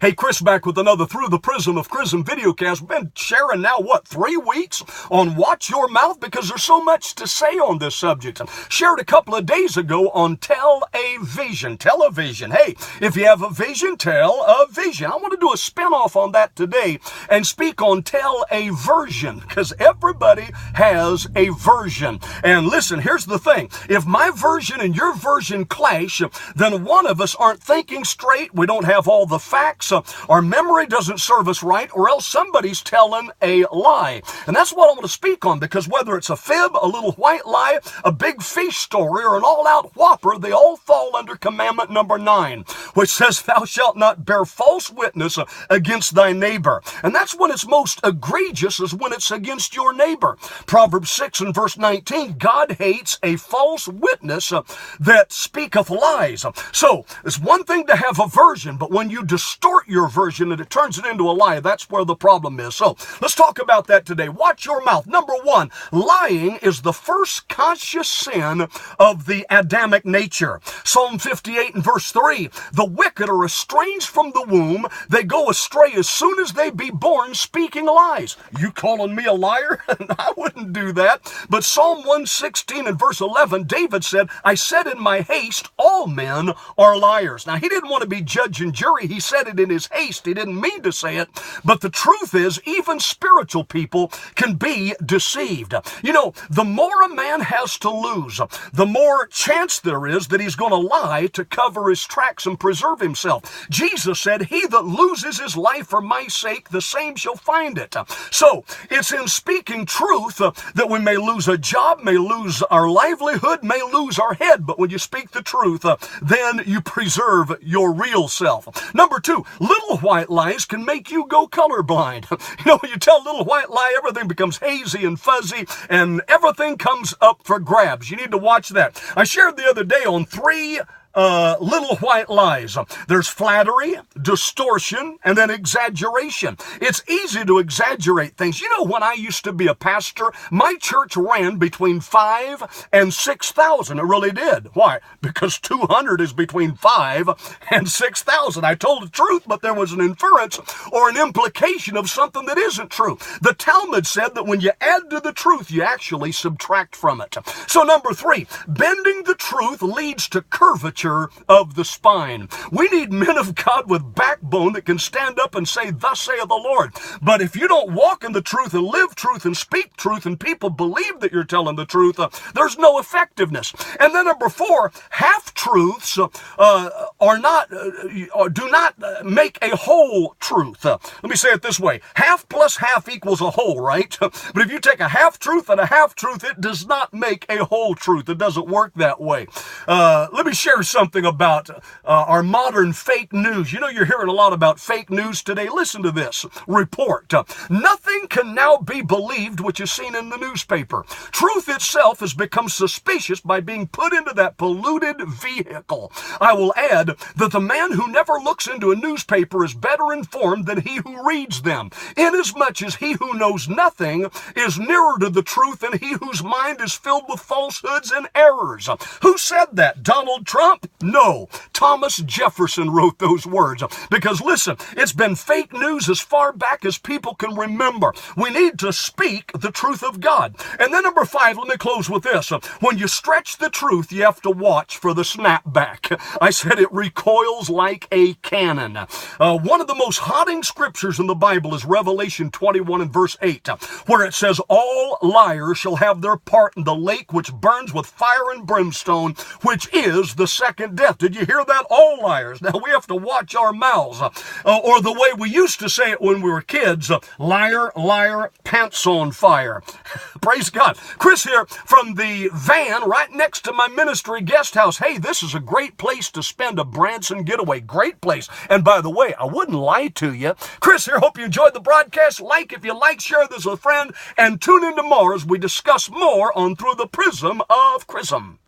Hey, Kris back with another Through the Prism of Chrism videocast. We've been sharing now, 3 weeks on Watch Your Mouth because there's so much to say on this subject. Shared a couple of days ago on television. Hey, if you have a vision, tell a vision. I want to do a spinoff on that today and speak on tell a version because everybody has a version. And listen, here's the thing. If my version and your version clash, then one of us aren't thinking straight. We don't have all the facts. Our memory doesn't serve us right, or else somebody's telling a lie. And that's what I want to speak on, because whether it's a fib, a little white lie, a big fish story, or an all-out whopper, they all fall under commandment number 9, which says, thou shalt not bear false witness against thy neighbor. And that's when it's most egregious, is when it's against your neighbor. Proverbs 6 and verse 19, God hates a false witness that speaketh lies. So, it's one thing to have a version, but when you distort your version and it turns it into a lie, that's where the problem is. So, let's talk about that today. Watch your mouth. Number 1, lying is the first conscious sin of the Adamic nature. Psalm 58 and verse 3, the wicked are estranged from the womb. They go astray as soon as they be born, speaking lies. You calling me a liar? I wouldn't do that. But Psalm 116 and verse 11, David said, I said in my haste, all men are liars. Now, he didn't want to be judge and jury. He said it in his haste. He didn't mean to say it. But the truth is, even spiritual people can be deceived. You know, the more a man has to lose, the more chance there is that he's going to lie to cover his tracks and preserve himself. Jesus said, he that loses his life for my sake, the same shall find it. So, it's in speaking truth that we may lose a job, may lose our livelihood, may lose our head. But when you speak the truth, then you preserve your real self. Number 2, little white lies can make you go colorblind. You know, when you tell a little white lie, everything becomes hazy and fuzzy, and everything comes up for grabs. You need to watch that. I shared the other day on 3 little white lies. There's flattery, distortion, and then exaggeration. It's easy to exaggerate things. You know, when I used to be a pastor, my church ran between 5 and 6,000. It really did. Why? Because 200 is between 5 and 6,000. I told the truth, but there was an inference or an implication of something that isn't true. The Talmud said that when you add to the truth, you actually subtract from it. So number 3, bending the truth leads to curvature of the spine. We need men of God with backbone that can stand up and say, thus saith the Lord. But if you don't walk in the truth and live truth and speak truth and people believe that you're telling the truth, there's no effectiveness. And then number 4, half-truths do not make a whole truth. Let me say it this way. Half plus half equals a whole, right? But if you take a half-truth and a half-truth, it does not make a whole truth. It doesn't work that way. Let me share something about our modern fake news. You know, you're hearing a lot about fake news today. Listen to this report. Nothing can now be believed which is seen in the newspaper. Truth itself has become suspicious by being put into that polluted vehicle. I will add that the man who never looks into a newspaper is better informed than he who reads them, inasmuch as he who knows nothing is nearer to the truth than he whose mind is filled with falsehoods and errors. Who said that? Donald Trump? No. Thomas Jefferson wrote those words. Because listen, it's been fake news as far back as people can remember. We need to speak the truth of God. And then number 5, let me close with this. When you stretch the truth, you have to watch for the snapback. I said it recoils like a cannon. One of the most haunting scriptures in the Bible is Revelation 21 and verse 8, where it says, all liars shall have their part in the lake which burns with fire and brimstone, which is the second death. Did you hear that? All liars. Now we have to watch our mouths. Or the way we used to say it when we were kids, liar, liar, pants on fire. Praise God. Kris here from the van right next to my ministry guest house. Hey, this is a great place to spend a Branson getaway. Great place. And by the way, I wouldn't lie to you. Kris here. Hope you enjoyed the broadcast. Like if you like, share this with a friend, and tune in tomorrow as we discuss more on Through the Prism of Chrism.